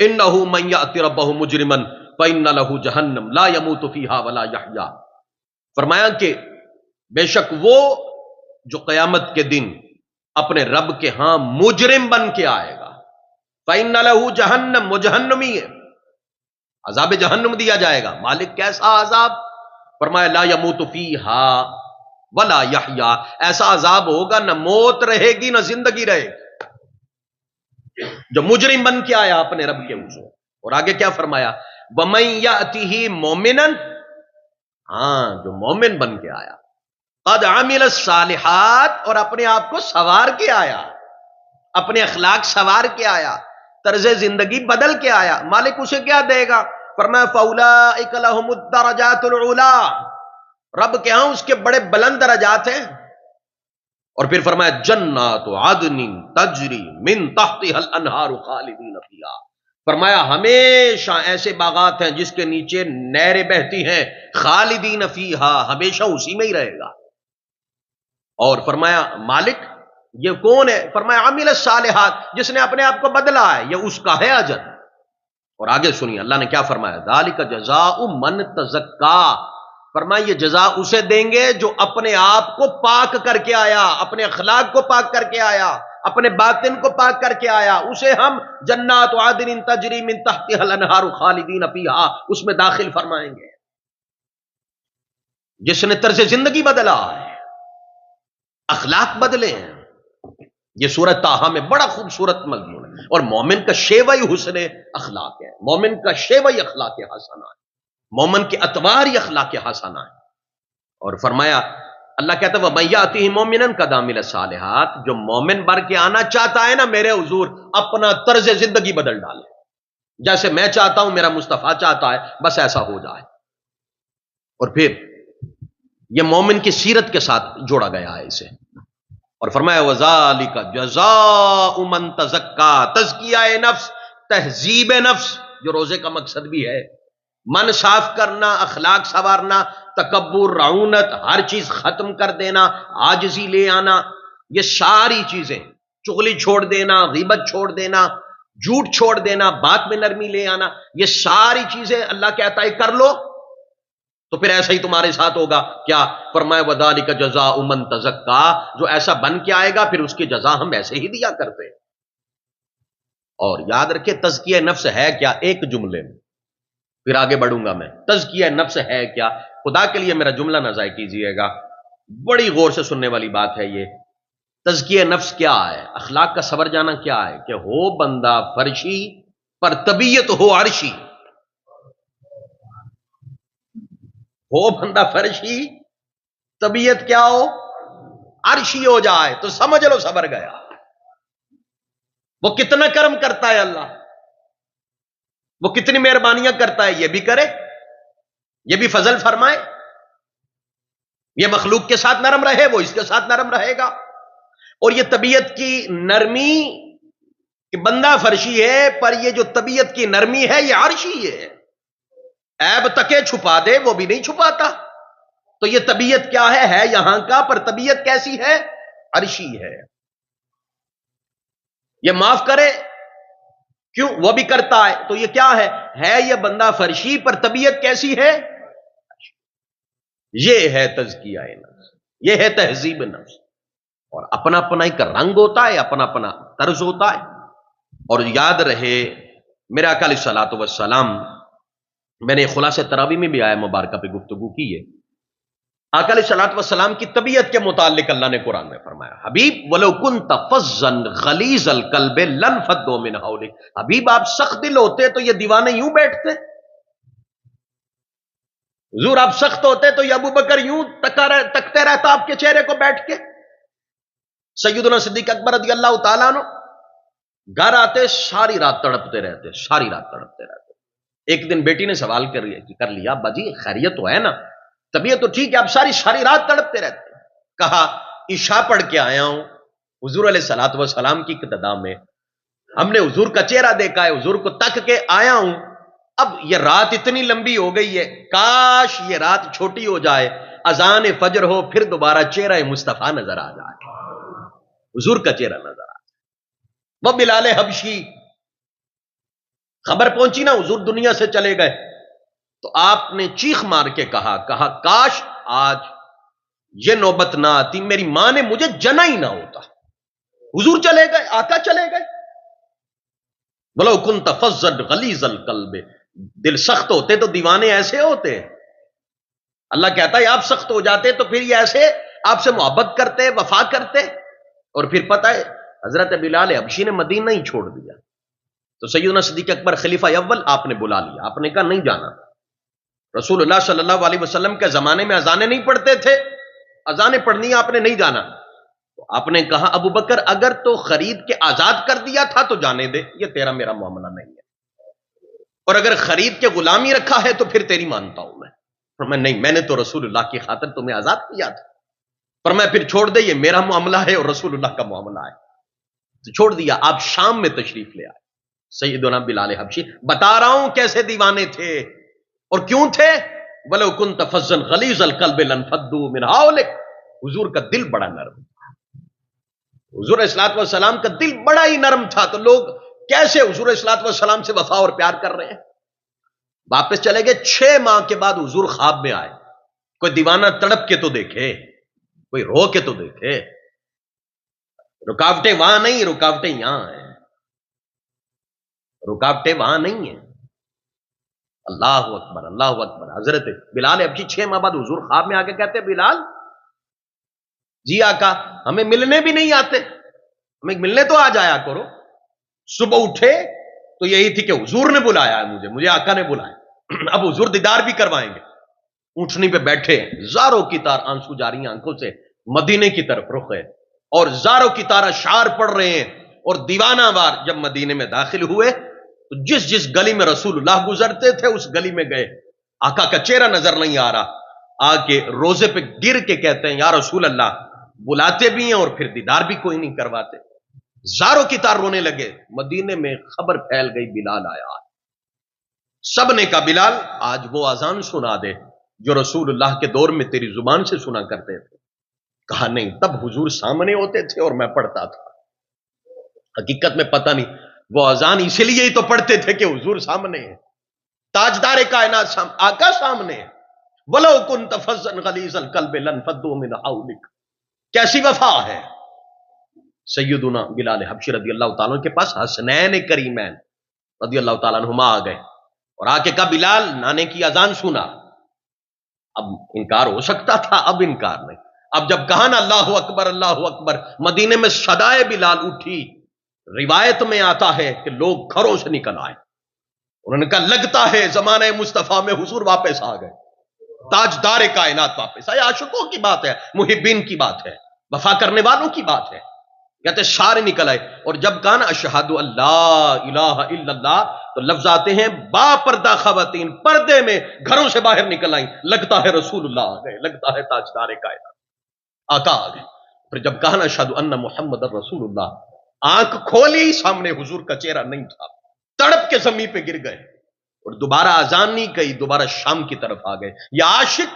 انہ من یأتی ربہ مجرما فإن لہ جہنم لا یموت فیہا ولا یحیا. فرمایا کہ بے شک وہ جو قیامت کے دن اپنے رب کے ہاں مجرم بن کے آئے گا، فإن لہ جہنم، وہ جہنمی ہے، عذاب جہنم دیا جائے گا. مالک کیسا عذاب؟ فرمایا لا یموت فیہا ولا یحیا، ایسا عذاب ہوگا نہ موت رہے گی نہ زندگی رہے گی، جو مجرم بن کے آیا اپنے رب کے حضور. اور آگے کیا فرمایا؟ وَمَن يَأْتِهِ مُؤْمِنًا، ہاں جو مومن بن کے آیا، قد عمل الصالحات، اور اپنے آپ کو سوار کے آیا، اپنے اخلاق سوار کے آیا، طرز زندگی بدل کے آیا، مالک اسے کیا دے گا؟ فرمایا فَأُولَئِكَ لَهُمُ الدَّرَجَاتُ الْعُلَىٰ، رب کے ہاں اس کے بڑے بلند درجات ہیں. اور پھر فرمایا جنات عدن تجری من تحتها الانہار خالدین فیہا، فرمایا ہمیشہ ایسے باغات ہیں جس کے نیچے نہریں بہتی ہیں، خالدین فیہا، ہمیشہ اسی میں ہی رہے گا. اور فرمایا مالک یہ کون ہے؟ فرمایا عامل الصالحات، جس نے اپنے آپ کو بدلا ہے، یہ اس کا ہے اجر. اور آگے سنیے اللہ نے کیا فرمایا، ذالک جزاء من تزکا، فرمایا یہ جزا اسے دیں گے جو اپنے آپ کو پاک کر کے آیا، اپنے اخلاق کو پاک کر کے آیا، اپنے باطن کو پاک کر کے آیا، اسے ہم جنات عدن تجری من تحتها الانہار خالدین فیہا اس میں داخل فرمائیں گے. جس نے طرز زندگی بدلا ہے، اخلاق بدلے ہیں. یہ سورۃ طٰہٰ میں بڑا خوبصورت مضمون ہے، اور مومن کا شیوہ حسن اخلاق ہے، مومن کا شیوہ اخلاق حسنہ ہے، مومن کے اطوار اخلاق حسنہ ہے. اور فرمایا اللہ کہتا ہے وَمَن یَأْتِهِ مُؤْمِنًا قَدْ عَمِلَ الصَّالِحَاتِ، جو مومن بن کے آنا چاہتا ہے نا میرے حضور، اپنا طرز زندگی بدل ڈالے، جیسے میں چاہتا ہوں، میرا مصطفیٰ چاہتا ہے، بس ایسا ہو جائے. اور پھر یہ مومن کی سیرت کے ساتھ جوڑا گیا ہے اسے. اور فرمایا وَذَلِكَ جَزَاءُ مَن تَزَكَّىٰ، تزکیہ نفس، تہذیب نفس، جو روزے کا مقصد بھی ہے، من صاف کرنا، اخلاق سنوارنا، تکبر، رعونت، ہر چیز ختم کر دینا، عاجزی لے آنا، یہ ساری چیزیں، چغلی چھوڑ دینا، غیبت چھوڑ دینا، جھوٹ چھوڑ دینا، بات میں نرمی لے آنا، یہ ساری چیزیں اللہ کہتا ہے کر لو تو پھر ایسا ہی تمہارے ساتھ ہوگا. کیا؟ فرمایا وَذَلِكَ جَزَاءُ مَن تَزَكَّىٰ، جو ایسا بن کے آئے گا پھر اس کی جزا ہم ایسے ہی دیا کرتے ہیں. اور یاد رکھے تزکیہ نفس ہے کیا؟ ایک جملے میں، پھر آگے بڑھوں گا میں. تزکیہ نفس ہے کیا؟ خدا کے لیے میرا جملہ نہ ضائع کیجیے گا، بڑی غور سے سننے والی بات ہے یہ. تزکیہ نفس کیا ہے؟ اخلاق کا سنور جانا کیا ہے؟ کہ ہو بندہ فرشی پر طبیعت ہو عرشی، ہو بندہ فرشی طبیعت کیا ہو؟ عرشی ہو جائے تو سمجھ لو صبر گیا. وہ کتنا کرم کرتا ہے اللہ، وہ کتنی مہربانیاں کرتا ہے، یہ بھی کرے، یہ بھی فضل فرمائے، یہ مخلوق کے ساتھ نرم رہے، وہ اس کے ساتھ نرم رہے گا. اور یہ طبیعت کی نرمی کہ بندہ فرشی ہے پر یہ جو طبیعت کی نرمی ہے یہ عرشی ہے، عیب تکے چھپا دے وہ بھی نہیں چھپاتا. تو یہ طبیعت کیا ہے یہاں کا، پر طبیعت کیسی ہے؟ عرشی ہے. یہ معاف کرے کیوں؟ وہ بھی کرتا ہے. تو یہ کیا ہے یہ بندہ فرشی پر طبیعت کیسی ہے؟ یہ ہے تزکیہ نفس، یہ ہے تہذیب نفس. اور اپنا اپنا ایک رنگ ہوتا ہے، اپنا اپنا طرز ہوتا ہے. اور یاد رہے میرے آقا علیہ الصلوۃ والسلام، میں نے خلاصہ تراویح میں بھی آیا مبارکہ پہ گفتگو کی ہے. آقا علیہ الصلوۃ والسلام کی طبیعت کے متعلق اللہ نے قرآن میں فرمایا حبیب وَلَوْ كُنْتَ فَظًّا غَلِيظَ الْقَلْبِ لَانفَضُّوا مِنْ حَوْلِكَ، حبیب آپ سخت دل ہوتے تو یہ دیوانے یوں بیٹھتے؟ حضور آپ سخت ہوتے تو یہ ابو بکر یوں تکتے رہتا آپ کے چہرے کو بیٹھ کے؟ سیدنا صدیق اکبر رضی اللہ تعالیٰ عنہ گھر آتے ساری رات تڑپتے رہتے، ساری رات تڑپتے رہتے. ایک دن بیٹی نے سوال کر لیا ابا جی خیریت تو ہے نا، طبیعت تو ٹھیک ہے، آپ ساری رات تڑپتے رہتے. کہا عشاء پڑھ کے آیا ہوں حضور علیہ الصلوۃ والسلام کی اقتداء میں، ہم نے حضور کا چہرہ دیکھا ہے، حضور کو تک کے آیا ہوں. اب یہ رات اتنی لمبی ہو گئی ہے، کاش یہ رات چھوٹی ہو جائے، اذان فجر ہو پھر دوبارہ چہرہ مصطفیٰ نظر آ جائے، حضور کا چہرہ نظر آ جائے. وہ بلال حبشی خبر پہنچی نا حضور دنیا سے چلے گئے، تو آپ نے چیخ مار کے کہا کاش آج یہ نوبت نہ آتی، میری ماں نے مجھے جنا ہی نہ ہوتا۔ حضور چلے گئے، آقا چلے گئے۔ بولو کنت فظا غلیظ القلب، دل سخت ہوتے تو دیوانے ایسے ہوتے؟ اللہ کہتا ہے آپ سخت ہو جاتے تو پھر یہ ایسے آپ سے محبت کرتے، وفا کرتے۔ اور پھر پتہ ہے حضرت بلال حبشی نے مدینہ ہی چھوڑ دیا، تو سیدنا صدیق اکبر خلیفہ اول آپ نے بلا لیا، آپ نے کہا نہیں جانا۔ رسول اللہ صلی اللہ علیہ وسلم کے زمانے میں اذانیں نہیں پڑھتے تھے، اذانیں پڑھنی آپ نے نہیں جانا۔ تو آپ نے کہا ابو بکر اگر تو خرید کے آزاد کر دیا تھا تو جانے دے، یہ تیرا میرا معاملہ نہیں ہے، اور اگر خرید کے غلامی رکھا ہے تو پھر تیری مانتا ہوں میں۔ فرمایا نہیں، میں نے تو رسول اللہ کی خاطر تمہیں آزاد کیا تھا۔ فرمایا پھر چھوڑ دے، یہ میرا معاملہ ہے اور رسول اللہ کا معاملہ ہے۔ تو چھوڑ دیا، آپ شام میں تشریف لے آئے۔ سیدنا بلال حبشی، بتا رہا ہوں کیسے دیوانے تھے اور کیوں تھے۔ وَلَوْ كُنْتَ فَظًّا غَلِيظَ الْقَلْبِ لَانفَضُّوا مِنْ حَوْلِكَ، حضور کا دل بڑا نرم تھا، حضور علیہ الصلوۃ والسلام کا دل بڑا ہی نرم تھا، تو لوگ کیسے حضور علیہ الصلوۃ والسلام سے وفا اور پیار کر رہے ہیں۔ واپس چلے گئے، 6 ماہ کے بعد حضور خواب میں آئے۔ کوئی دیوانہ تڑپ کے تو دیکھے، کوئی رو کے تو دیکھے۔ رکاوٹیں وہاں نہیں، رکاوٹیں یہاں ہیں، رکاوٹیں وہاں نہیں ہیں۔ اللہ اکبر، اللہ اکبر۔ حضرت بلال حبشی 6 ماہ بعد حضور خواب میں آ کے کہتے بلال جی آقا ہمیں ملنے بھی نہیں آتے، ہمیں ملنے تو آ جایا کرو۔ صبح اٹھے تو یہی تھی کہ حضور نے بلایا ہے مجھے آقا نے بلایا، اب حضور دیدار بھی کروائیں گے۔ اونٹنی پہ بیٹھے، زاروں کی تار آنسو جاری ہیں آنکھوں سے، مدینے کی طرف رخ ہے، اور زاروں کی طار اشعار پڑھ رہے ہیں۔ اور دیوانہ وار جب مدینے میں داخل ہوئے تو جس گلی میں رسول اللہ گزرتے تھے اس گلی میں گئے، آقا کا چہرہ نظر نہیں آ رہا، آ کے روزے پہ گر کے کہتے ہیں یا رسول اللہ، بلاتے بھی ہیں اور پھر دیدار بھی کوئی نہیں کرواتے۔ زاروں کی طار رونے لگے۔ مدینے میں خبر پھیل گئی بلال آیا۔ سب نے کہا بلال آج وہ اذان سنا دے جو رسول اللہ کے دور میں تیری زبان سے سنا کرتے تھے۔ کہا نہیں، تب حضور سامنے ہوتے تھے اور میں پڑھتا تھا۔ حقیقت میں پتہ نہیں وہ اذان اسی لیے ہی تو پڑھتے تھے کہ حضور سامنے ہے، تاجدار کائنات آقا سامنے ہے۔ وَلَوْ كُنْتَ فَظًّا غَلِيظَ الْقَلْبِ لَانفَضُّوا مِنْ حَوْلِكَ، کیسی وفا ہے۔ سیدنا بلال حبشی رضی اللہ تعالیٰ کے پاس حسنین کریمین رضی اللہ تعالیٰ عنہما آ گئے اور آ کے کہا بلال نانے کی اذان سنا۔ اب انکار ہو سکتا تھا، اب انکار نہیں۔ اب جب کہا نا اللہ اکبر اللہ اکبر، مدینے میں صدائے بلال اٹھی۔ روایت میں آتا ہے کہ لوگ گھروں سے نکل آئے، انہوں نے کہا لگتا ہے زمانہ مصطفیٰ میں حضور واپس آ گئے، تاجدار کائنات واپس آئے۔ عاشقوں کی بات ہے، محبین کی بات ہے، وفا کرنے والوں کی بات ہے۔ کہتے سارے نکل آئے، اور جب کہا نا اشہد اللہ الہ الا اللہ، تو لفظ آتے ہیں با پردہ خواتین پردے میں گھروں سے باہر نکل آئیں، لگتا ہے رسول اللہ آ گئے، لگتا ہے تاجدار کائنات آقا آ گئے۔ پھر جب کہا نا اشہد ان محمد رسول اللہ، آنکھ کھولی، سامنے حضور کا چہرہ نہیں تھا، تڑپ کے زمین پہ گر گئے، اور دوبارہ اذان نہیں کہی، دوبارہ شام کی طرف آ گئے۔ یا عاشق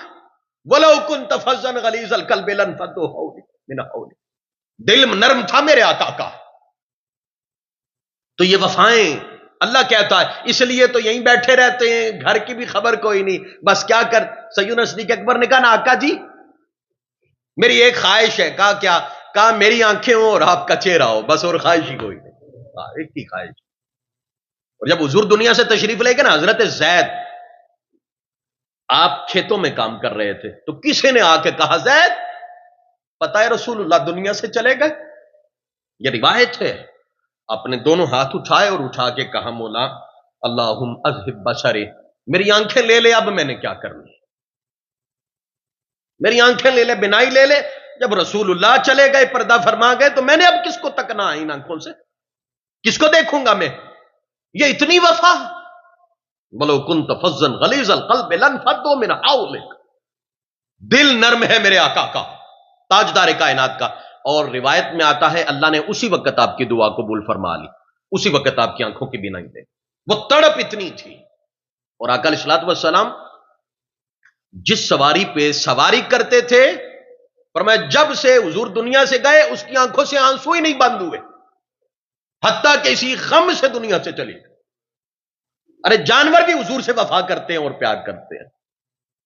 وَلَوْ كُنْتَ فَظًّا غَلِيظَ الْقَلْبِ لَانفَضُّوا مِنْ حَوْلِكَ، دل نرم تھا میرے آقا کا۔ تو یہ وفائیں اللہ کہتا ہے، اس لیے تو یہیں بیٹھے رہتے ہیں، گھر کی بھی خبر کوئی نہیں، بس کیا کر۔ سیدنا صدیق اکبر نے کہا نا آقا جی میری ایک خواہش ہے۔ کہا کیا؟ کہا میری آنکھیں ہوں اور آپ کا چہرہ ہو، بس اور خواہش ہی کوئی نہیں، ایک ہی خواہش۔ اور جب حضور دنیا سے تشریف لے گئے نا، حضرت زید آپ کھیتوں میں کام کر رہے تھے، تو کسی نے آ کے کہا زید پتہ ہے رسول اللہ دنیا سے چلے گئے؟ یہ روایت ہے۔ اپنے دونوں ہاتھ اٹھائے اور اٹھا کے کہا مولا اللہم اذہب بصری، میری آنکھیں لے لے، اب میں نے کیا کرنی، میری آنکھیں لے لے، بینائی لے لے۔ جب رسول اللہ چلے گئے، پردہ فرما گئے، تو میں نے اب کس کو تکنا ہے ان آنکھوں سے، کس کو دیکھوں گا میں؟ یہ اتنی وفا۔ وَلَوْ كُنْتَ فَظًّا غَلِيظَ الْقَلْبِ لَانفَضُّوا مِنْ حَوْلِكَ، دل نرم ہے میرے آقا کا، تاجدار کائنات کا۔ اور روایت میں آتا ہے اللہ نے اسی وقت آپ کی دعا قبول فرما لی، اسی وقت آپ کی آنکھوں کی بینائی دے، وہ تڑپ اتنی تھی۔ اور آقا علیہ الصلوۃ والسلام جس سواری پہ سواری کرتے تھے، فرمایا جب سے حضور دنیا سے گئے اس کی آنکھوں سے آنسو ہی نہیں بند ہوئے، حتیٰ کہ اسی غم سے دنیا سے چلی گئی۔ ارے جانور بھی حضور سے وفا کرتے ہیں اور پیار کرتے ہیں.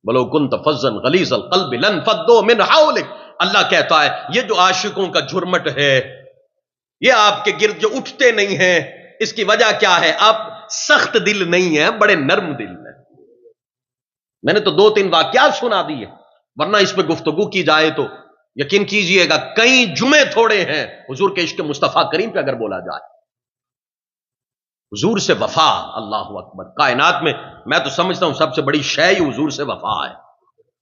بلو کنت فظا غلیظ القلب لانفضوا من حولک. اللہ کہتا ہے یہ جو عاشقوں کا جھرمٹ ہے، یہ آپ کے گرد جو اٹھتے نہیں ہیں، اس کی وجہ کیا ہے؟ آپ سخت دل نہیں ہیں، بڑے نرم دل ہیں. میں نے تو 2-3 واقعات سنا دیے، ورنہ اس پہ گفتگو کی جائے تو یقین کیجئے گا کئی جمعے تھوڑے ہیں حضور کے عشق مصطفیٰ کریم پہ اگر بولا جائے. حضور سے وفا، اللہ اکبر، کائنات میں تو سمجھتا ہوں سب سے بڑی شے ہی حضور سے وفا ہے،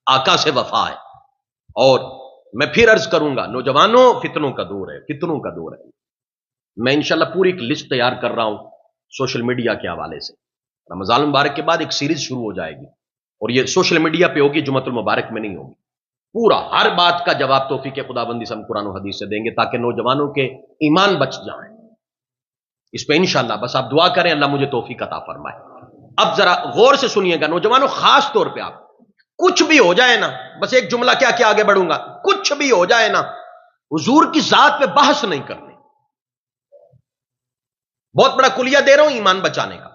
آقا سے وفا ہے. اور میں پھر عرض کروں گا نوجوانوں، فتنوں کا دور ہے، فتنوں کا دور ہے. میں انشاءاللہ پوری ایک لسٹ تیار کر رہا ہوں سوشل میڈیا کے حوالے سے. رمضان المبارک کے بعد ایک سیریز شروع ہو جائے گی اور یہ سوشل میڈیا پہ ہوگی، جمعۃ المبارک میں نہیں ہوگی. پورا ہر بات کا جواب توفیق خداوندی سے ہم قرآن و حدیث سے دیں گے تاکہ نوجوانوں کے ایمان بچ جائیں. اس پہ انشاءاللہ بس آپ دعا کریں اللہ مجھے توفیق عطا فرمائے. اب ذرا غور سے سنیے گا نوجوانوں، خاص طور پہ آپ کچھ بھی ہو جائے نا، بس ایک جملہ کیا کہ آگے بڑھوں گا، کچھ بھی ہو جائے نا، حضور کی ذات پہ بحث نہیں کرنی. بہت بڑا کلیہ دے رہا ہوں ایمان بچانے کا.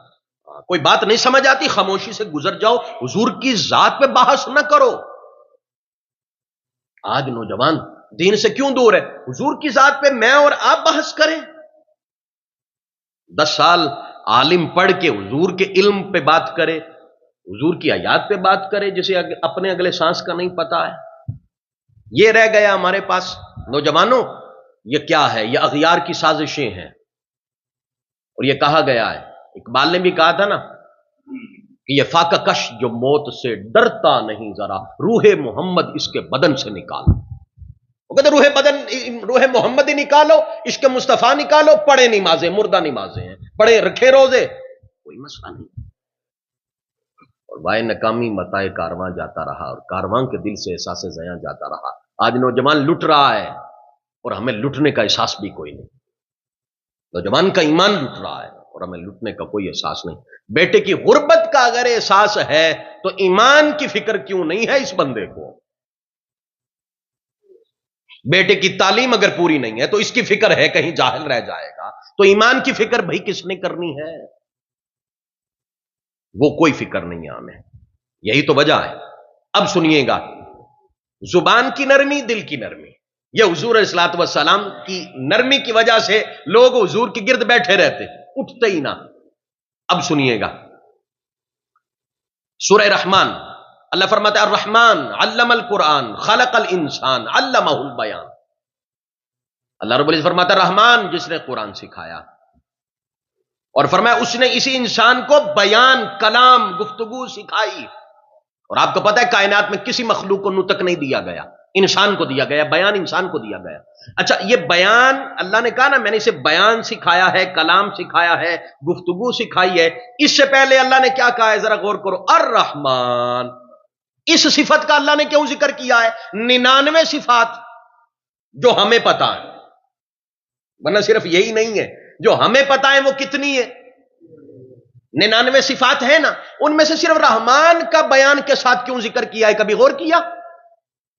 کوئی بات نہیں سمجھ آتی خاموشی سے گزر جاؤ، حضور کی ذات پہ بحث نہ کرو. آج نوجوان دین سے کیوں دور ہے؟ حضور کی ذات پہ میں اور آپ بحث کریں. 10 سال عالم پڑھ کے حضور کے علم پہ بات کرے، حضور کی آیات پہ بات کرے جسے اپنے اگلے سانس کا نہیں پتا ہے. یہ رہ گیا ہمارے پاس. نوجوانوں یہ کیا ہے؟ یہ اغیار کی سازشیں ہیں. اور یہ کہا گیا ہے، اقبال نے بھی کہا تھا نا کہ یہ فاقہ کش جو موت سے ڈرتا نہیں، ذرا روح محمد اس کے بدن سے نکالو. وہ کہتے روح محمد ہی نکالو، عشق مصطفیٰ نکالو، پڑھے نمازیں، مردہ نمازیں ہیں، پڑھے رکھے روزے، کوئی مسئلہ نہیں. اور وائے ناکامی متائے کارواں جاتا رہا اور کارواں کے دل سے احساس زیاں جاتا رہا. آج نوجوان لٹ رہا ہے اور ہمیں لٹنے کا احساس بھی کوئی نہیں. نوجوان کا ایمان لٹ رہا ہے اور ہمیں لٹنے کا کوئی احساس نہیں. بیٹے کی غربت کا اگر احساس ہے تو ایمان کی فکر کیوں نہیں ہے اس بندے کو؟ بیٹے کی تعلیم اگر پوری نہیں ہے تو اس کی فکر ہے کہیں جاہل رہ جائے گا، تو ایمان کی فکر بھائی کس نے کرنی ہے؟ وہ کوئی فکر نہیں ہے ہمیں. یہی تو وجہ ہے. اب سنیے گا، زبان کی نرمی، دل کی نرمی، یہ حضور علیہ الصلوۃ والسلام کی نرمی کی وجہ سے لوگ حضور کے گرد بیٹھے رہتے، اٹھتے ہی نہ. اب سنیے گا سورہ رحمان، اللہ فرماتا ہے الرحمن علم القرآن خلق الانسان علمہ البیان. اللہ رب العزت فرماتا ہے رحمان جس نے قرآن سکھایا، اور فرمایا اس نے اسی انسان کو بیان، کلام، گفتگو سکھائی. اور آپ کو پتا ہے کائنات میں کسی مخلوق کو نطق نہیں دیا گیا، انسان کو دیا گیا، بیان انسان کو دیا گیا. اچھا یہ بیان اللہ نے کہا نا میں نے اسے بیان سکھایا ہے، کلام سکھایا ہے، گفتگو سکھائی ہے. اس سے پہلے اللہ نے کیا کہا ہے ذرا غور کرو، الرحمن. اس صفت کا اللہ نے کیوں ذکر کیا ہے؟ 99 صفات جو ہمیں پتا ہے، ورنہ صرف یہی نہیں ہے جو ہمیں پتا ہے وہ کتنی ہے؟ 99 صفات ہے نا، ان میں سے صرف رحمان کا بیان کے ساتھ کیوں ذکر کیا ہے؟ کبھی غور کیا؟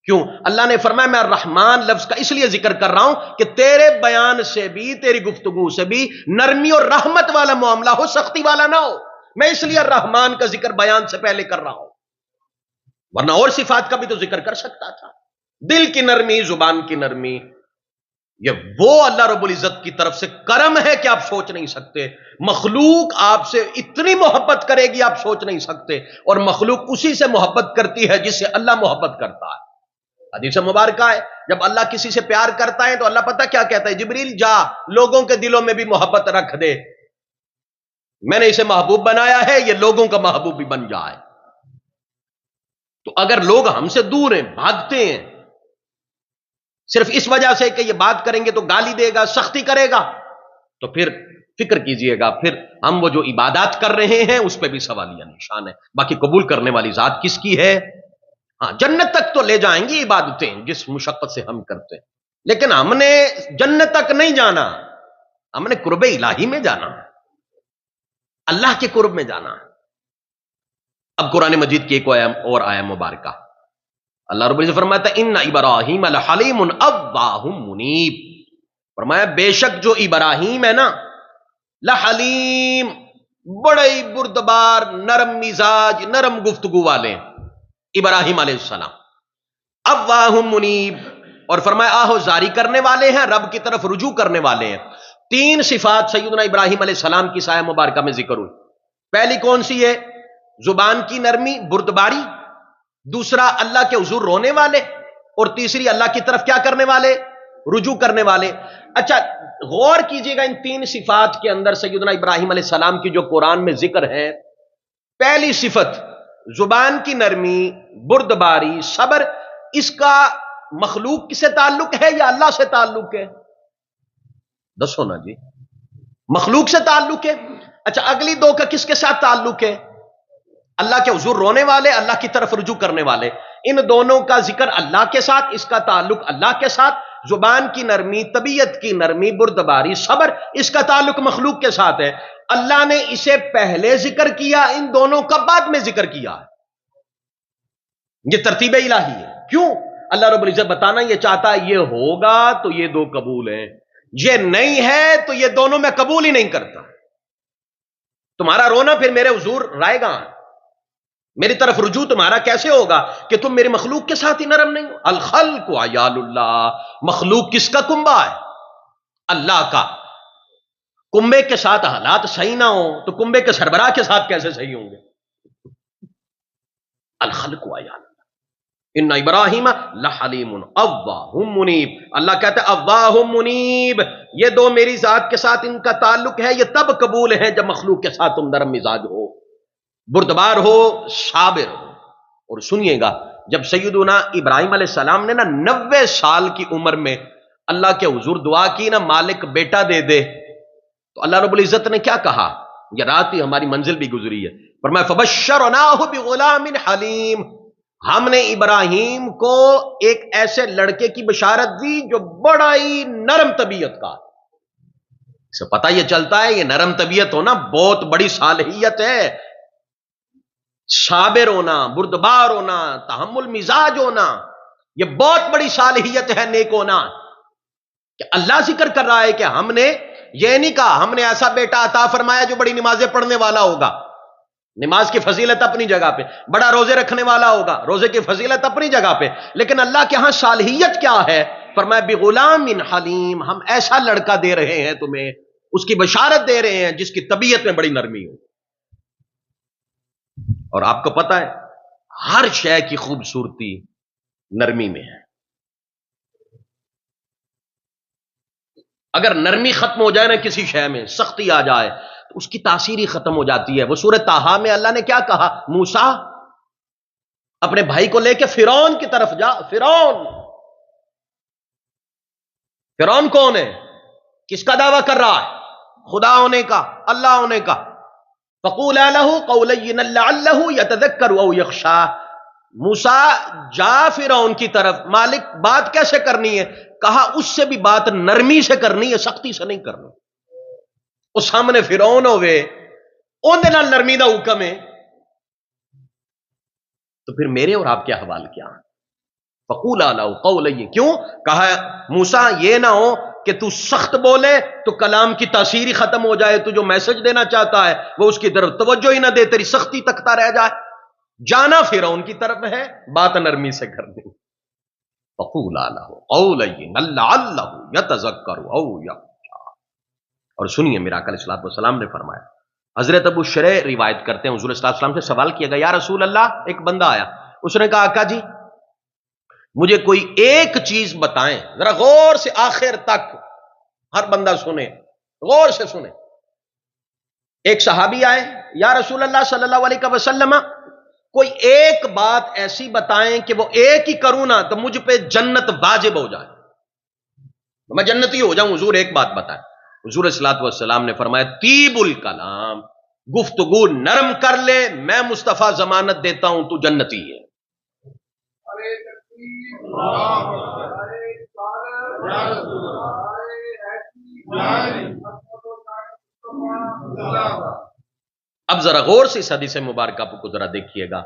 کیوں؟ اللہ نے فرمایا میں الرحمن لفظ کا اس لیے ذکر کر رہا ہوں کہ تیرے بیان سے بھی، تیری گفتگو سے بھی نرمی اور رحمت والا معاملہ ہو، سختی والا نہ ہو. میں اس لیے الرحمن کا ذکر بیان سے پہلے کر رہا ہوں، ورنہ اور صفات کا بھی تو ذکر کر سکتا تھا. دل کی نرمی، زبان کی نرمی، یہ وہ اللہ رب العزت کی طرف سے کرم ہے کہ آپ سوچ نہیں سکتے. مخلوق آپ سے اتنی محبت کرے گی آپ سوچ نہیں سکتے، اور مخلوق اسی سے محبت کرتی ہے جس سے اللہ محبت کرتا ہے. حدیث مبارکہ ہے جب اللہ کسی سے پیار کرتا ہے تو اللہ پتہ کیا کہتا ہے؟ جبریل جا لوگوں کے دلوں میں بھی محبت رکھ دے، میں نے اسے محبوب بنایا ہے، یہ لوگوں کا محبوب بھی بن جائے. تو اگر لوگ ہم سے دور ہیں، بھاگتے ہیں صرف اس وجہ سے کہ یہ بات کریں گے تو گالی دے گا، سختی کرے گا، تو پھر فکر کیجئے گا پھر ہم وہ جو عبادات کر رہے ہیں اس پہ بھی سوالیہ نشان ہے. باقی قبول کرنے والی ذات کس کی ہے؟ ہاں جنت تک تو لے جائیں گی عبادتیں جس مشقت سے ہم کرتے ہیں، لیکن ہم نے جنت تک نہیں جانا، ہم نے قرب الہی میں جانا، اللہ کے قرب میں جانا. اب قرآن مجید کی ایک اور آیہ مبارکہ اللہ رب العزت فرماتا ہے ان ابراہیم لحلیم اوّاہ منیب. فرمایا بے شک جو ابراہیم ہے نا، لحلیم بڑے ہی بردبار، نرم مزاج، نرم گفتگو والے ہیں ابراہیم علیہ السلام۔ اواہم منیب، اور فرمایا آہو زاری کرنے والے ہیں، رب کی طرف رجوع کرنے والے ہیں۔ تین صفات سیدنا ابراہیم علیہ السلام کی سایہ مبارکہ میں ذکر ہوئی۔ پہلی کون سی ہے؟ زبان کی نرمی، بردباری۔ دوسرا اللہ کے حضور رونے والے، اور تیسری اللہ کی طرف کیا کرنے والے؟ رجوع کرنے والے۔ اچھا غور کیجئے گا ان تین صفات کے اندر سیدنا ابراہیم علیہ السلام کی جو قرآن میں ذکر ہے، پہلی صفت زبان کی نرمی، بردباری، صبر، اس کا مخلوق سے تعلق ہے یا اللہ سے تعلق ہے؟ دسو نا جی، مخلوق سے تعلق ہے۔ اچھا اگلی دو کا کس کے ساتھ تعلق ہے؟ اللہ کے حضور رونے والے، اللہ کی طرف رجوع کرنے والے۔ ان دونوں کا ذکر اللہ کے ساتھ، اس کا تعلق اللہ کے ساتھ۔ زبان کی نرمی، طبیعت کی نرمی، بردباری، صبر، اس کا تعلق مخلوق کے ساتھ ہے۔ اللہ نے اسے پہلے ذکر کیا، ان دونوں کا بعد میں ذکر کیا۔ یہ ترتیب الہی ہے۔ کیوں؟ اللہ رب العزت بتانا یہ چاہتا ہے یہ ہوگا تو یہ دو قبول ہیں، یہ نہیں ہے تو یہ دونوں میں قبول ہی نہیں کرتا۔ تمہارا رونا پھر میرے حضور رائے گا، میری طرف رجوع تمہارا کیسے ہوگا کہ تم میری مخلوق کے ساتھ ہی نرم نہیں ہو؟ الخلق عیال اللہ، مخلوق کس کا کنبہ ہے؟ اللہ کا۔ کنبے کے ساتھ حالات صحیح نہ ہوں تو کنبے کے سربراہ کے ساتھ کیسے صحیح ہوں گے؟ الخلق عیال اللہ، ان ابراہیم لحلیم اواہ منیب۔ اللہ کہتا ہے اواہ منیب، یہ دو میری ذات کے ساتھ ان کا تعلق ہے، یہ تب قبول ہے جب مخلوق کے ساتھ تم نرم مزاج ہو، بردبار ہو، صابر ہو۔ اور سنیے گا، جب سیدنا ابراہیم علیہ السلام نے 90 سال کی عمر میں اللہ کے حضور دعا کی نا مالک بیٹا دے دے، تو اللہ رب العزت نے کیا کہا؟ یہ رات ہی ہماری منزل بھی گزری ہے، فرمایا فبشرناہ بغلام حلیم، ہم نے ابراہیم کو ایک ایسے لڑکے کی بشارت دی جو بڑا ہی نرم طبیعت کا۔ اسے پتہ یہ چلتا ہے یہ نرم طبیعت ہونا بہت بڑی صالحیت ہے، صابر ہونا، بردبار ہونا، تحمل مزاج ہونا، یہ بہت بڑی صالحیت ہے نیک ہونا۔ کہ اللہ ذکر کر رہا ہے کہ ہم نے یہ نہیں کہا ہم نے ایسا بیٹا عطا فرمایا جو بڑی نمازیں پڑھنے والا ہوگا، نماز کی فضیلت اپنی جگہ پہ، بڑا روزے رکھنے والا ہوگا، روزے کی فضیلت اپنی جگہ پہ، لیکن اللہ کے ہاں صالحیت کیا ہے؟ فرمایا بغلام حلیم، ہم ایسا لڑکا دے رہے ہیں تمہیں، اس کی بشارت دے رہے ہیں جس کی طبیعت میں بڑی نرمی ہو۔ اور آپ کو پتا ہے ہر شے کی خوبصورتی نرمی میں ہے۔ اگر نرمی ختم ہو جائے نا کسی شے میں، سختی آ جائے تو اس کی تاثیر ہی ختم ہو جاتی ہے۔ وہ سورہ طٰہٰ میں اللہ نے کیا کہا؟ موسیٰ اپنے بھائی کو لے کے فرعون کی طرف جا۔ فرعون کون ہے؟ کس کا دعویٰ کر رہا ہے؟ خدا ہونے کا، اللہ ہونے کا۔ فَقُولَا لَهُ قَوْلًا لَّيِّنًا لَّعَلَّهُ يَتَذَكَّرُ أَوْ يَخْشَىٰ، موسیٰ جا فرعون کی طرف، مالک بات کیسے کرنی ہے؟ کہا اس سے بھی بات نرمی سے کرنی ہے، سختی سے نہیں کرنی۔ وہ سامنے فرعون ہوئے، اندے نال نرمی دا حکم ہے، تو پھر میرے اور آپ کے حوال کیا؟ فَقُولَا لَهُ قَوْلًا، کیوں کہا موسیٰ یہ نہ ہو کہ تو سخت بولے تو کلام کی تاثیر ہی ختم ہو جائے، تو جو میسج دینا چاہتا ہے وہ اس کی طرف توجہ ہی نہ دے، تیری سختی تکتا رہ جائے۔ جانا فرعون کی طرف ہے، بات نرمی سے کرنی۔ فَقُولَا لَهُ قَوْلًا لَّعَلَّهُ يَتَذَكَّرُ أَوْ يَخْشَىٰ۔ اور سنیے میرا آقا علیہ الصلوۃ والسلام نے فرمایا، حضرت ابو شریح روایت کرتے ہیں، حضور صلی اللہ علیہ وسلم سے سوال کیا گیا، یا رسول اللہ، ایک بندہ آیا، اس نے کہا آقا جی مجھے کوئی ایک چیز بتائیں، ذرا غور سے آخر تک ہر بندہ سنے، غور سے سنے۔ ایک صحابی آئے، یا رسول اللہ صلی اللہ علیہ وسلم کوئی ایک بات ایسی بتائیں کہ وہ ایک ہی کروں نا تو مجھ پہ جنت واجب ہو جائے، میں جنتی ہو جاؤں، حضور ایک بات بتائیں۔ حضور صلی اللہ علیہ وسلم نے فرمایا طیب الکلام، گفتگو نرم کر لے، میں مصطفیٰ ضمانت دیتا ہوں تو جنتی ہے۔ اب ذرا غور سے اس حدیث مبارکہ کو ذرا دیکھیے گا،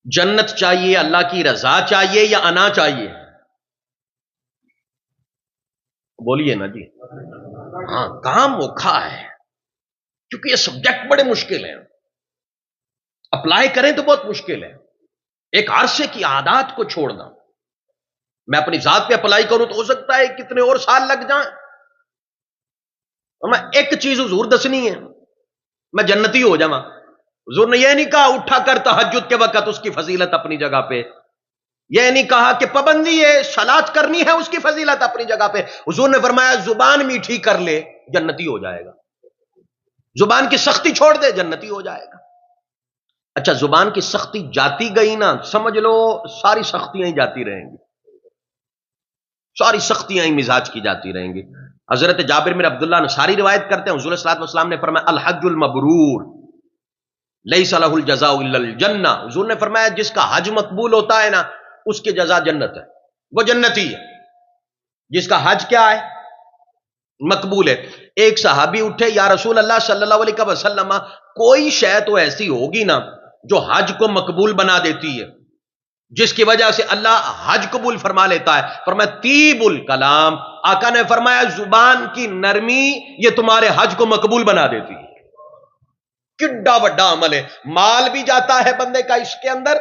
جنت چاہیے، اللہ کی رضا چاہیے یا انا چاہیے؟ بولیے نا جی۔ ہاں کام اوکھا ہے، کیونکہ یہ سبجیکٹ بڑے مشکل ہیں، اپلائی کریں تو بہت مشکل ہے۔ ایک عرصے کی عادات کو چھوڑنا، میں اپنی ذات پہ اپلائی کروں تو ہو سکتا ہے کتنے اور سال لگ جائیں، اور میں ایک چیز حضور دسنی ہے، میں جنتی ہو جاؤں۔ حضور نے یہ نہیں کہا اٹھا کر تہجد کے وقت اس کی فضیلت اپنی جگہ پہ، یہ نہیں کہا کہ پابندی ہے صلات کرنی ہے اس کی فضیلت اپنی جگہ پہ۔ حضور نے فرمایا زبان میٹھی کر لے جنتی ہو جائے گا، زبان کی سختی چھوڑ دے جنتی ہو جائے گا۔ اچھا زبان کی سختی جاتی گئی نا، سمجھ لو ساری سختیاں ہی جاتی رہیں گی، ساری سختیاں ہی مزاج کی جاتی رہیں گی۔ حضرت جابر بن عبداللہ انصاری روایت کرتے ہیں، حضور صلی اللہ علیہ وسلم نے فرمایا الحج المبرور لیس لہ الجزاء الا الجنہ۔ حضور نے فرمایا جس کا حج مقبول ہوتا ہے نا اس کی جزا جنت ہے، وہ جنتی ہے۔ جس کا حج کیا ہے؟ مقبول ہے۔ ایک صحابی اٹھے، یا رسول اللہ صلی اللہ علیہ وسلم کوئی شے تو ایسی ہوگی نا جو حج کو مقبول بنا دیتی ہے، جس کی وجہ سے اللہ حج قبول فرما لیتا ہے۔ فرمایا طیب الکلام، آقا نے فرمایا زبان کی نرمی یہ تمہارے حج کو مقبول بنا دیتی ہے۔ کڈا بڑا عمل ہے، مال بھی جاتا ہے بندے کا اس کے اندر،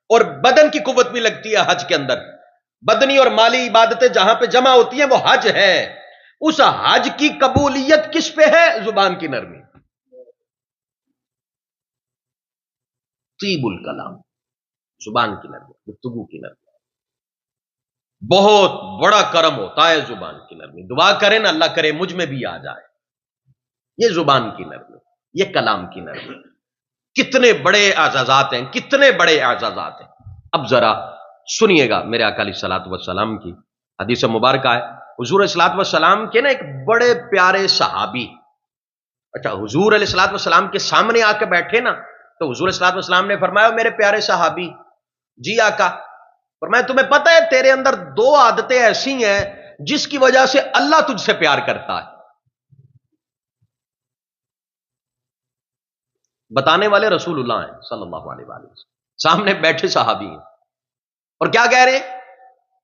اور بدن کی قوت بھی لگتی ہے حج کے اندر۔ بدنی اور مالی عبادتیں جہاں پہ جمع ہوتی ہیں وہ حج ہے۔ اس حج کی قبولیت کس پہ ہے؟ زبان کی نرمی۔ طیب الکلام، زبان کی نرمی، گفتگو کی نرمی، بہت بڑا کرم ہوتا ہے زبان کی نرمی۔ دعا کریں نا اللہ کرے مجھ میں بھی آ جائے، یہ زبان کی نرمی، یہ کلام کی نرمی۔ کتنے بڑے اعزازات ہیں، کتنے بڑے اعزازات ہیں۔ اب ذرا سنیے گا میرے آقا علیہ الصلوۃ والسلام کی حدیث مبارکہ ہے۔ حضور علیہ الصلوۃ والسلام کے نا ایک بڑے پیارے صحابی، اچھا حضور علیہ الصلوۃ والسلام کے سامنے آ کے بیٹھے نا، تو حضور علیہ الصلوۃ والسلام نے فرمایا میرے پیارے صحابی، جی آقا، فرمایا تمہیں پتہ ہے تیرے اندر دو عادتیں ایسی ہیں جس کی وجہ سے اللہ تجھ سے پیار کرتا ہے۔ بتانے والے رسول اللہ ہیں صلی اللہ علیہ وسلم، سامنے بیٹھے صحابی ہیں، اور کیا کہہ رہے ہیں؟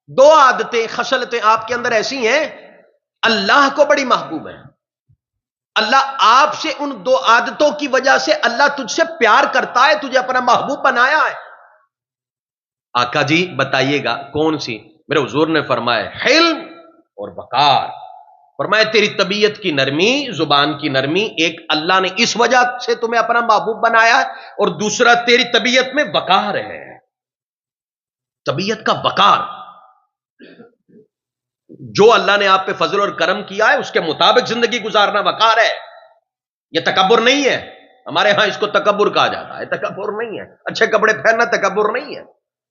دو عادتیں خصلتیں آپ کے اندر ایسی ہیں اللہ کو بڑی محبوب ہیں، اللہ آپ سے ان دو عادتوں کی وجہ سے اللہ تجھ سے پیار کرتا ہے، تجھے اپنا محبوب بنایا ہے۔ آقا جی بتائیے گا کون سی؟ میرے حضور نے فرمایا حلم اور وقار۔ فرمایا تیری طبیعت کی نرمی، زبان کی نرمی، ایک اللہ نے اس وجہ سے تمہیں اپنا محبوب بنایا ہے، اور دوسرا تیری طبیعت میں وقار ہے، طبیعت کا وقار۔ جو اللہ نے آپ پہ فضل اور کرم کیا ہے اس کے مطابق زندگی گزارنا وقار ہے، یہ تکبر نہیں ہے۔ ہمارے ہاں اس کو تکبر کہا جاتا ہے، تکبر نہیں ہے، اچھے کپڑے پہننا تکبر نہیں ہے۔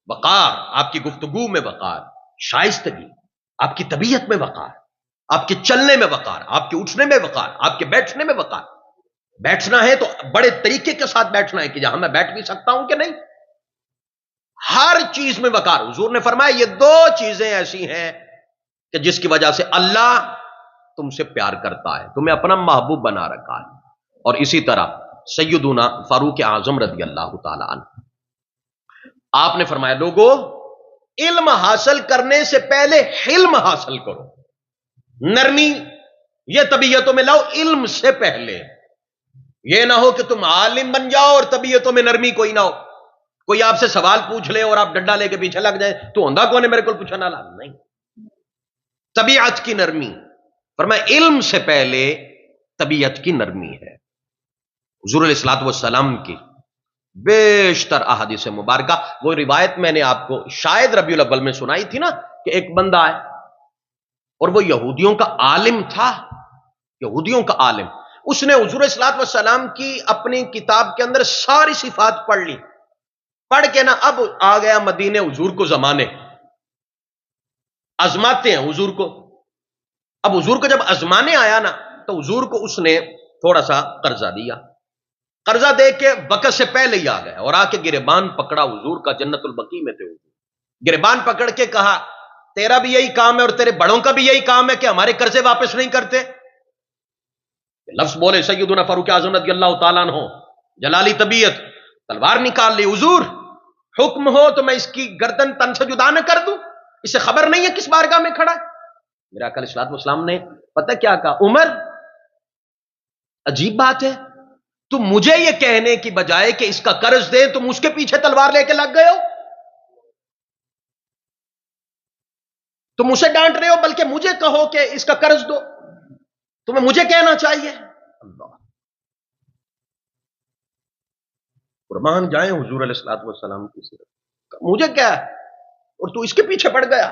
وقار، آپ کی گفتگو میں وقار، شائستگی، آپ کی طبیعت میں وقار، آپ کے چلنے میں وقار، آپ کے اٹھنے میں وقار، آپ کے بیٹھنے میں وقار۔ بیٹھنا ہے تو بڑے طریقے کے ساتھ بیٹھنا ہے کہ جہاں میں بیٹھ بھی سکتا ہوں کہ نہیں، ہر چیز میں وقار۔ حضور نے فرمایا یہ دو چیزیں ایسی ہیں کہ جس کی وجہ سے اللہ تم سے پیار کرتا ہے، تمہیں اپنا محبوب بنا رکھا ہے۔ اور اسی طرح سیدنا فاروق اعظم رضی اللہ تعالی عنہ، آپ نے فرمایا لوگو علم حاصل کرنے سے پہلے حلم حاصل کرو، نرمی یہ طبیعتوں میں لاؤ علم سے پہلے۔ یہ نہ ہو کہ تم عالم بن جاؤ اور طبیعتوں میں نرمی کوئی نہ ہو، کوئی آپ سے سوال پوچھ لے اور آپ ڈنڈا لے کے پیچھے لگ جائیں تو ہوندا کون ہے میرے کو پوچھنا لا، نہیں، طبیعت کی نرمی۔ فرمایا علم سے پہلے طبیعت کی نرمی ہے۔ حضور علیہ الصلوۃ والسلام کی بیشتر احادیث مبارکہ، وہ روایت میں نے آپ کو شاید ربیع الاول میں سنائی تھی نا کہ ایک بندہ ہے اور وہ یہودیوں کا عالم تھا، یہودیوں کا عالم، اس نے حضور علیہ الصلوۃ والسلام کی اپنی کتاب کے اندر ساری صفات پڑھ لی، پڑھ کے نا اب آ گیا مدینے، حضور کو زمانے آزماتے ہیں حضور کو۔ اب حضور کو جب آزمانے آیا نا تو حضور کو اس نے تھوڑا سا قرضہ دیا، قرضہ دے کے وقت سے پہلے ہی آ گیا اور آ کے گریبان پکڑا حضور کا، جنت البقیع میں تھے حضور، گریبان پکڑ کے کہا تیرا بھی یہی کام ہے اور تیرے بڑوں کا بھی یہی کام ہے کہ ہمارے قرضے واپس نہیں کرتے؟ لفظ بولے سیدنا فاروق اعظم رضی اللہ تعالیٰ عنہ، جلالی طبیعت، تلوار نکال لی، حضور حکم ہو تو میں اس کی گردن تن سے جدا نہ کر دوں، اسے خبر نہیں ہے کس بارگاہ میں کھڑا ہے؟ میرے آقا علیہ الصلوۃ والسلام نے پتہ کیا کہا؟ عمر عجیب بات ہے، تم مجھے یہ کہنے کی بجائے کہ اس کا قرض دے تم اس کے پیچھے تلوار لے کے لگ گئے ہو. تم اسے ڈانٹ رہے ہو بلکہ مجھے کہو کہ اس کا قرض دو. تمہیں مجھے کہنا چاہیے. اللہ قربان جائیں حضور علیہ الصلوۃ والسلام کی سیرت. مجھے کیا ہے اور تو اس کے پیچھے پڑ گیا.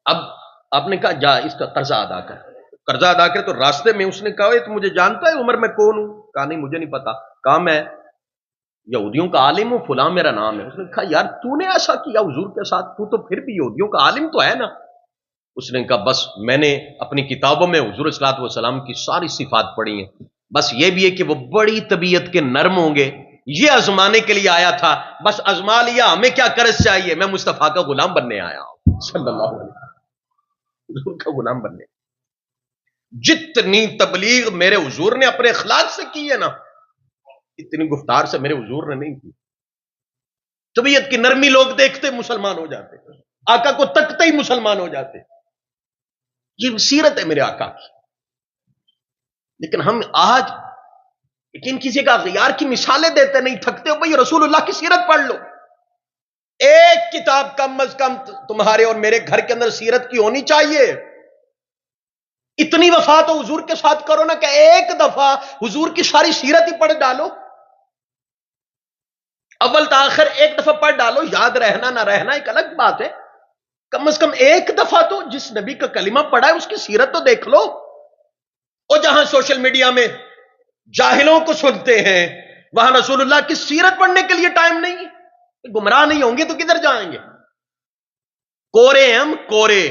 اب آپ نے کہا جا اس کا قرضہ ادا کر. قرضہ ادا کر تو راستے میں اس نے کہا تو مجھے جانتا ہے عمر میں کون ہوں؟ کہا نہیں مجھے نہیں پتا. کہا میں یہودیوں کا عالم ہوں فلاں میرا نام ہے. اس نے کہا یار تو نے ایسا کیا حضور کے ساتھ, تو پھر بھی یہودیوں کا عالم تو ہے نا. اس نے کہا بس میں نے اپنی کتابوں میں حضور صلی اللہ علیہ وسلم کی ساری صفات پڑھی ہیں, بس یہ بھی ہے کہ وہ بڑی طبیعت کے نرم ہوں گے, یہ آزمانے کے لیے آیا تھا, بس آزما لیا, ہمیں کیا قرض چاہیے, میں مصطفیٰ کا غلام بننے آیا ہوں صلی اللہ علیہ وسلم, حضور کا غلام بننے. جتنی تبلیغ میرے حضور نے اپنے اخلاق سے کی ہے نا, اتنی گفتار سے میرے حضور نے نہیں کی. طبیعت کی نرمی لوگ دیکھتے مسلمان ہو جاتے, آقا کو تکتے ہی مسلمان ہو جاتے. یہ سیرت ہے میرے آقا کی. لیکن ہم آج ان کسی کا غیار کی مثالیں دیتے نہیں تھکتے ہو. بھائی رسول اللہ کی سیرت پڑھ لو. ایک کتاب کم از کم تمہارے اور میرے گھر کے اندر سیرت کی ہونی چاہیے. اتنی وفا تو حضور کے ساتھ کرو نا کہ ایک دفعہ حضور کی ساری سیرت ہی پڑھ ڈالو, اول تاخر ایک دفعہ پڑھ ڈالو. یاد رہنا نہ رہنا ایک الگ بات ہے, کم از کم ایک دفعہ تو جس نبی کا کلمہ پڑھا ہے اس کی سیرت تو دیکھ لو. اور جہاں سوشل میڈیا میں جاہلوں کو سنتے ہیں وہاں رسول اللہ کی سیرت پڑھنے کے لیے ٹائم نہیں. گمراہ نہیں ہوں گے تو کدھر جائیں گے؟ کورے ہم کورے,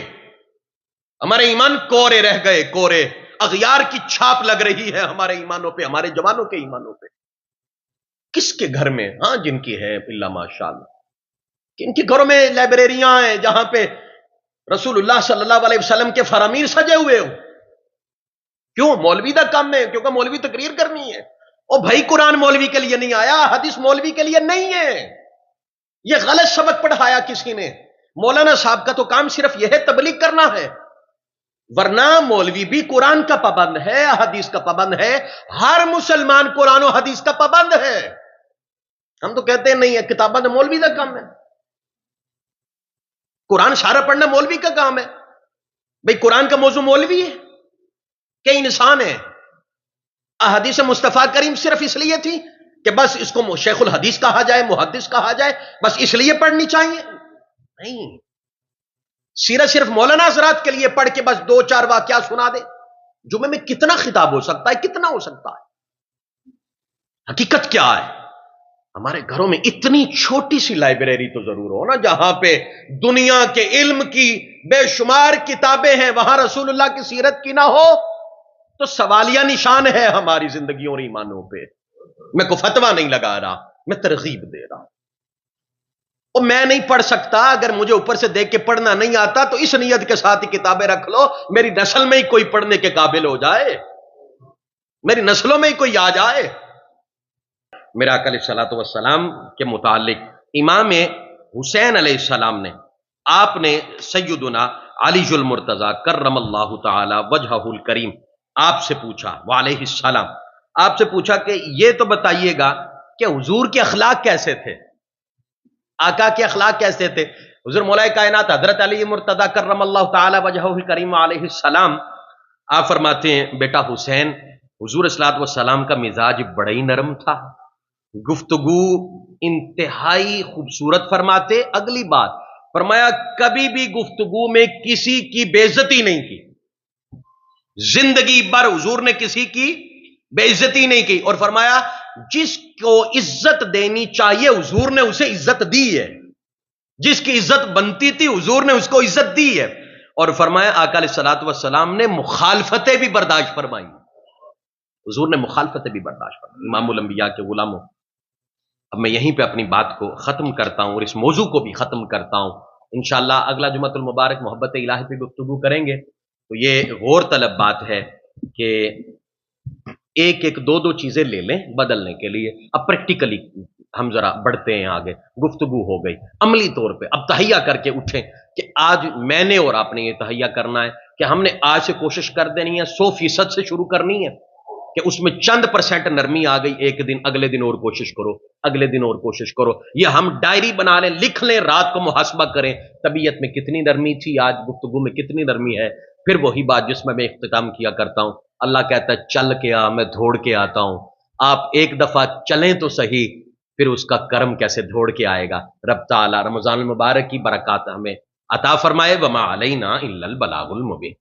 ہمارے ایمان کورے رہ گئے, کورے. اغیار کی چھاپ لگ رہی ہے ہمارے ایمانوں پہ, ہمارے جوانوں کے ایمانوں پہ. کس کے گھر میں, ہاں جن کی ہے اللہ ماشاءاللہ, کن کے گھروں میں لائبریریاں ہیں جہاں پہ رسول اللہ صلی اللہ علیہ وسلم کے فرامین سجے ہوئے ہو. کیوں؟ مولوی دا کام ہے, کیونکہ مولوی تقریر کرنی ہے. اور بھائی قرآن مولوی کے لیے نہیں آیا, حدیث مولوی کے لیے نہیں ہے. یہ غلط سبق پڑھایا کسی نے. مولانا صاحب کا تو کام صرف یہ ہے تبلیغ کرنا ہے, ورنہ مولوی بھی قرآن کا پابند ہے, حدیث کا پابند ہے. ہر مسلمان قرآن و حدیث کا پابند ہے. ہم تو کہتے ہیں نہیں ہے کتابیں تو مولوی کا کام ہے, قرآن سارا پڑھنا مولوی کا کام ہے. بھئی قرآن کا موضوع مولوی ہے کہ انسان ہے؟ احادیث مصطفیٰ کریم صرف اس لیے تھی کہ بس اس کو شیخ الحدیث کہا جائے, محدث کہا جائے, بس اس لیے پڑھنی چاہیے؟ نہیں. سیرت صرف مولانا حضرات کے لیے پڑھ کے بس 2-4 واقعات سنا دے. جمعے میں کتنا خطاب ہو سکتا ہے, کتنا ہو سکتا ہے؟ حقیقت کیا ہے؟ ہمارے گھروں میں اتنی چھوٹی سی لائبریری تو ضرور ہو نا جہاں پہ دنیا کے علم کی بے شمار کتابیں ہیں, وہاں رسول اللہ کی سیرت کی نہ ہو تو سوالیہ نشان ہے ہماری زندگیوں اور ایمانوں پہ. میں کوئی فتویٰ نہیں لگا رہا, میں ترغیب دے رہا ہوں. اور میں نہیں پڑھ سکتا, اگر مجھے اوپر سے دیکھ کے پڑھنا نہیں آتا تو اس نیت کے ساتھ ہی کتابیں رکھ لو, میری نسل میں ہی کوئی پڑھنے کے قابل ہو جائے, میری نسلوں میں ہی کوئی آ جائے. میرا آقا علیہ الصلوۃ والسلام کے متعلق امام حسین علیہ السلام نے, آپ نے سیدنا علی المرتضیٰ کرم اللہ تعالی وجہہ الکریم آپ سے پوچھا, وعلیہ السلام آپ سے پوچھا کہ یہ تو بتائیے گا کہ حضور کے اخلاق کیسے تھے, آقا کے اخلاق کیسے تھے. حضور مولا کائنات حضرت علی مرتضیٰ کرم اللہ تعالی وجہہ الکریم علیہ السلام آپ فرماتے ہیں بیٹا حسین, حضور صلی اللہ علیہ وسلم کا مزاج بڑا ہی نرم تھا, گفتگو انتہائی خوبصورت فرماتے. اگلی بات فرمایا کبھی بھی گفتگو میں کسی کی بے عزتی نہیں کی, زندگی بھر حضور نے کسی کی بے عزتی نہیں کی. اور فرمایا جس کو عزت دینی چاہیے حضور نے اسے عزت دی ہے, جس کی عزت بنتی تھی حضور نے اس کو عزت دی ہے. اور فرمایا آقا علیہ الصلوۃ والسلام نے مخالفتیں بھی برداشت فرمائی, حضور نے مخالفتیں بھی برداشت فرمائی. امام الانبیاء کے غلاموں, اب میں یہیں پہ اپنی بات کو ختم کرتا ہوں اور اس موضوع کو بھی ختم کرتا ہوں. انشاءاللہ اگلا جمعۃ المبارک محبت الہی پہ گفتگو کریں گے. تو یہ غور طلب بات ہے کہ ایک ایک دو چیزیں لے لیں بدلنے کے لیے. اب پریکٹیکلی ہم ذرا بڑھتے ہیں آگے, گفتگو ہو گئی عملی طور پہ. اب تہیہ کر کے اٹھیں کہ آج میں نے اور آپ نے یہ تہیہ کرنا ہے کہ ہم نے آج سے کوشش کر دینی ہے 100% سے شروع کرنی ہے کہ اس میں چند پرسنٹ نرمی آ گئی ایک دن، اگلے دن اور کوشش کرو، اگلے دن اور کوشش کرو. یہ ہم ڈائری بنا لیں، لکھ لیں، رات کو محاسبہ کریں طبیعت میں کتنی نرمی تھی، آج گفتگو میں کتنی نرمی ہے. پھر وہی بات جس میں اختتام کیا کرتا ہوں، اللہ کہتا ہے چل کے آ، میں دوڑ کے آتا ہوں. آپ ایک دفعہ چلیں تو صحیح، پھر اس کا کرم کیسے دوڑ کے آئے گا. رب تعالی رمضان المبارک کی برکات ہمیں عطا فرمائے. وما علینا الا البلاغ المبین.